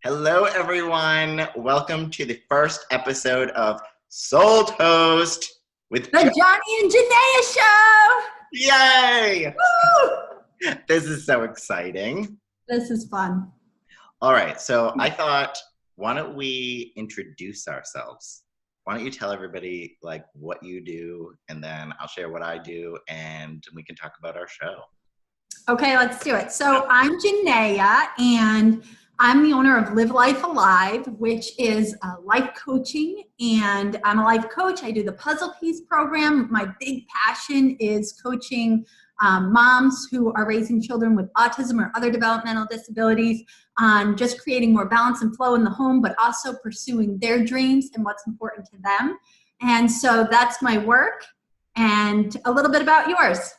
Hello, everyone. Welcome to the first episode of Soul Toast with The Johnny and Janaiah Show! Yay! Woo! This is so exciting. This is fun. All right, so I thought, why don't we introduce ourselves? Why don't you tell everybody like what you do, and then I'll share what I do, and we can talk about our show. Okay, let's do it. So I'm Janaiah, and I'm the owner of Live Life Alive, which is life coaching, and I'm a life coach. I do the puzzle piece program. My big passion is coaching moms who are raising children with autism or other developmental disabilities on just creating more balance and flow in the home, but also pursuing their dreams and what's important to them. And so that's my work, and a little bit about yours.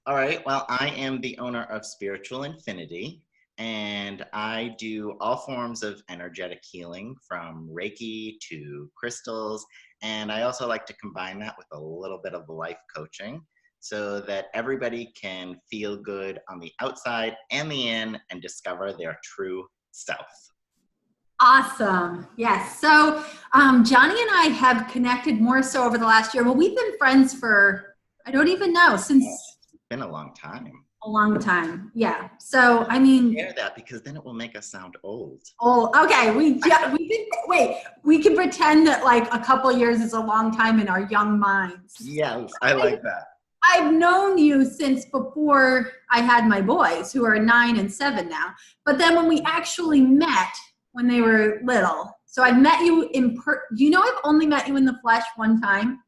All right, well, I am the owner of Spiritual Infinity, and I do all forms of energetic healing from Reiki to crystals, and I also like to combine that with a little bit of life coaching so that everybody can feel good on the outside and the in and discover their true self. Awesome. Yes. So Johnny and I have connected more so over the last year. Well, we've been friends for, I don't even know, since... It's been a long time. A long time. Yeah. So, I mean... Share that because then it will make us sound old. Oh, okay. We can pretend that like a couple years is a long time in our young minds. Yes, I like that. I've known you since before I had my boys, who are 9 and 7 now. But then when we actually met when they were little, so I met you you know, I've only met you in the flesh one time.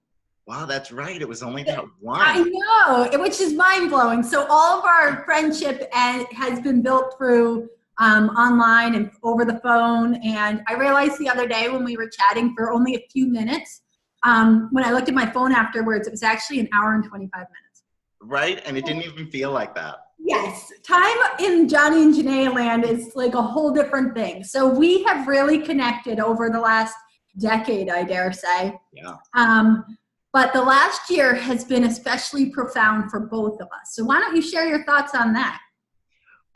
Wow, that's right. It was only that one. I know, which is mind-blowing. So all of our friendship has been built through online and over the phone. And I realized the other day when we were chatting for only a few minutes, when I looked at my phone afterwards, it was actually an hour and 25 minutes. Right? And it didn't even feel like that. Yes. Time in Johnny and Janaiah land is like a whole different thing. So we have really connected over the last decade, I dare say. Yeah. But the last year has been especially profound for both of us. So why don't you share your thoughts on that?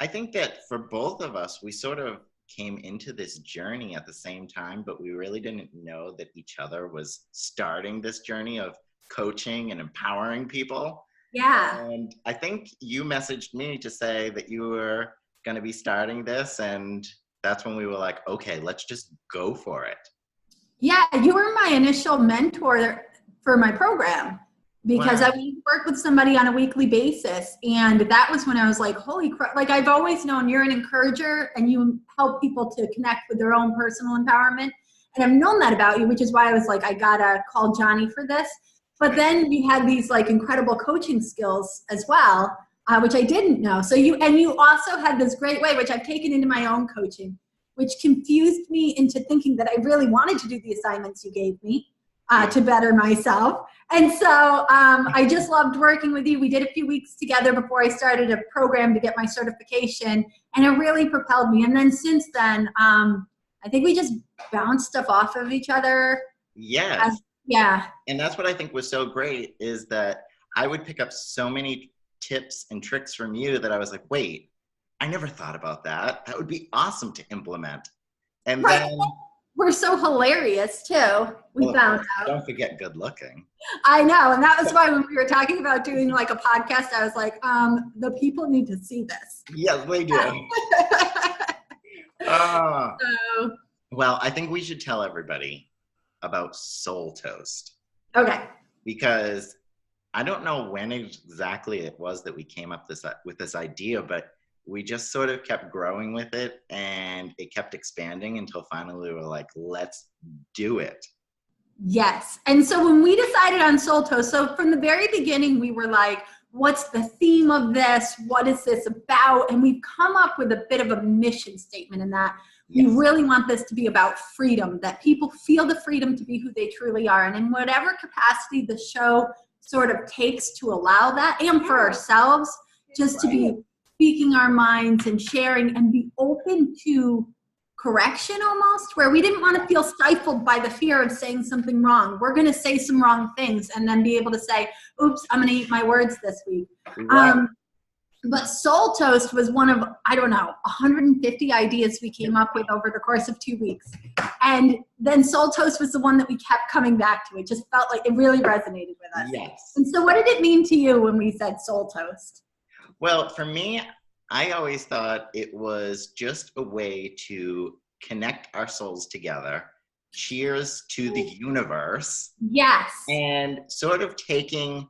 I think that for both of us, we sort of came into this journey at the same time, but we really didn't know that each other was starting this journey of coaching and empowering people. Yeah. And I think you messaged me to say that you were going to be starting this, and that's when we were like, okay, let's just go for it. Yeah, you were my initial mentor for my program because Wow. I would work with somebody on a weekly basis. And that was when I was like, holy crap, like I've always known you're an encourager and you help people to connect with their own personal empowerment. And I've known that about you, which is why I was like, I gotta call Johnny for this. But then you had these like incredible coaching skills as well, which I didn't know. So you also had this great way, which I've taken into my own coaching, which confused me into thinking that I really wanted to do the assignments you gave me. To better myself. And so I just loved working with you. We did a few weeks together before I started a program to get my certification, and it really propelled me. And then since then, I think we just bounced stuff off of each other. Yes. Yeah. And that's what I think was so great is that I would pick up so many tips and tricks from you that I was like, wait, I never thought about that. That would be awesome to implement. And right. then... We're so hilarious too. We found out. Don't forget good looking. I know. And that was why when we were talking about doing like a podcast, I was like, the people need to see this. Yes, they do. Well, I think we should tell everybody about Soul Toast. Okay. Because I don't know when exactly it was that we came up with this idea, but we just sort of kept growing with it and it kept expanding until finally we were like, let's do it. Yes. And so when we decided on Soul Toast, so from the very beginning, we were like, what's the theme of this? What is this about? And we've come up with a bit of a mission statement in that we really want this to be about freedom, that people feel the freedom to be who they truly are. And in whatever capacity the show sort of takes to allow that, and for ourselves, just to be speaking our minds and sharing and be open to correction almost, where we didn't want to feel stifled by the fear of saying something wrong. We're going to say some wrong things and then be able to say, oops, I'm going to eat my words this week. But soul toast was one of, I don't know, 150 ideas we came up with over the course of 2 weeks. And then soul toast was the one that we kept coming back to. It just felt like it really resonated with us. Yes. And so what did it mean to you when we said soul toast? Well, for me, I always thought it was just a way to connect our souls together. Cheers to the universe. Yes. And sort of taking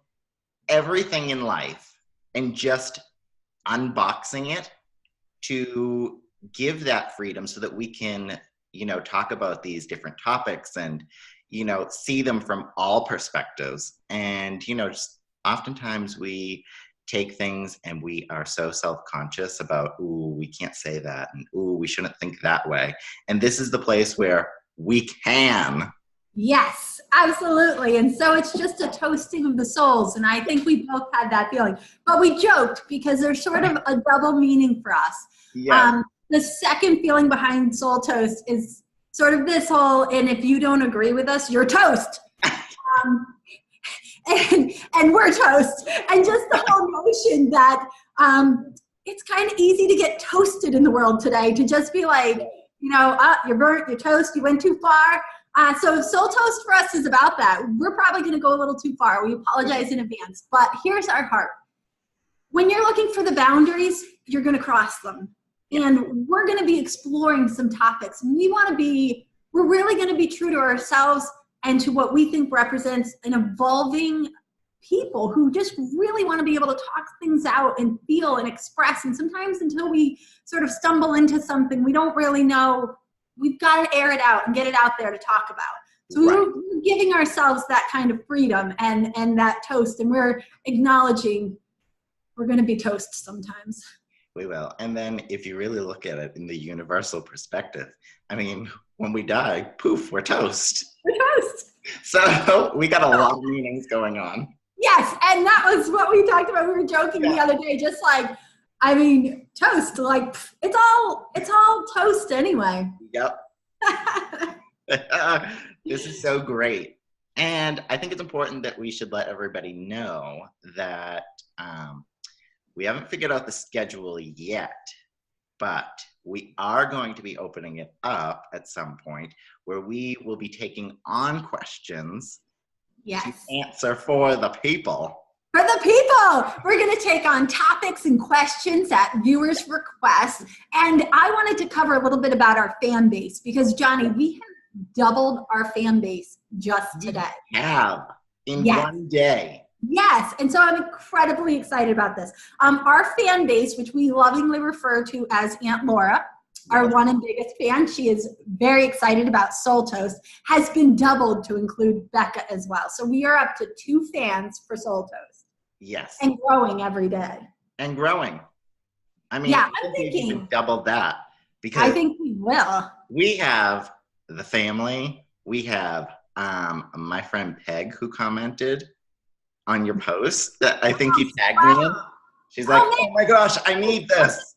everything in life and just unboxing it to give that freedom so that we can, talk about these different topics and, see them from all perspectives. And, just oftentimes we take things and we are so self-conscious about, ooh, we can't say that, and ooh, we shouldn't think that way. And this is the place where we can. Yes, absolutely. And so it's just a toasting of the souls. And I think we both had that feeling. But we joked because there's sort of a double meaning for us. Yes. The second feeling behind soul toast is sort of this whole, and if you don't agree with us, you're toast. And we're toast. And just the whole notion that it's kind of easy to get toasted in the world today, to just be like, you're burnt, you're toast, you went too far. So soul toast for us is about that. We're probably going to go a little too far. We apologize in advance. But here's our heart. When you're looking for the boundaries, you're going to cross them. And we're going to be exploring some topics. We're really going to be true to ourselves and to what we think represents an evolving people who just really want to be able to talk things out and feel and express. And sometimes until we sort of stumble into something, we don't really know. We've got to air it out and get it out there to talk about. So we're giving ourselves that kind of freedom and that toast. And we're acknowledging we're going to be toast sometimes. We will. And then if you really look at it in the universal perspective, I mean, when we die, poof, we're toast. We're toast. So we got a lot of meanings going on. Yes, and that was what we talked about. We were joking the other day, just like, toast, like it's all toast anyway. Yep. This is so great. And I think it's important that we should let everybody know that we haven't figured out the schedule yet, but we are going to be opening it up at some point where we will be taking on questions to answer for the people. For the people, we're going to take on topics and questions at viewers' requests. And I wanted to cover a little bit about our fan base because, Johnny, we have doubled our fan base just today. We have in one day. Yes, and so I'm incredibly excited about this. Our fan base, which we lovingly refer to as Aunt Laura, our one and biggest fan, she is very excited about Soul Toast, has been doubled to include Becca as well. So we are up to 2 fans for Soul Toast. Yes. And growing every day. And growing. I mean, I'm thinking we've doubled that because I think we will. We have the family. We have my friend Peg who commented on your post that I think you tagged me in. She's like, oh my gosh, I need this.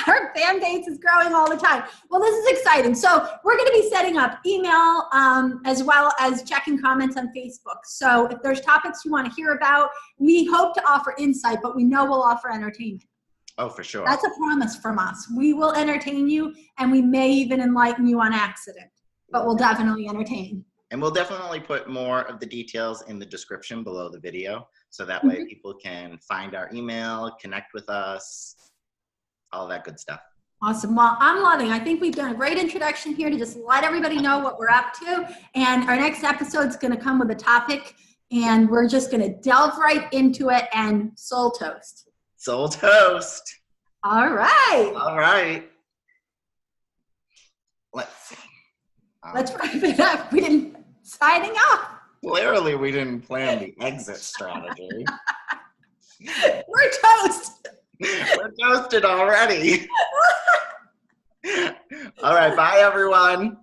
Our fan base is growing all the time. Well, this is exciting. So we're going to be setting up email as well as checking comments on Facebook. So if there's topics you want to hear about, we hope to offer insight, but we know we'll offer entertainment. Oh, for sure. That's a promise from us. We will entertain you, and we may even enlighten you on accident, but we'll definitely entertain. And we'll definitely put more of the details in the description below the video. So that way people can find our email, connect with us, all that good stuff. Awesome. Well, I'm loving it. I think we've done a great introduction here to just let everybody know what we're up to. And our next episode is going to come with a topic, and we're just going to delve right into it and soul toast. Soul toast. All right. All right. Let's see. Let's wrap it up. We didn't signing off. Clearly, we didn't plan the exit strategy. We're toast. We're toasted already. All right. Bye, everyone.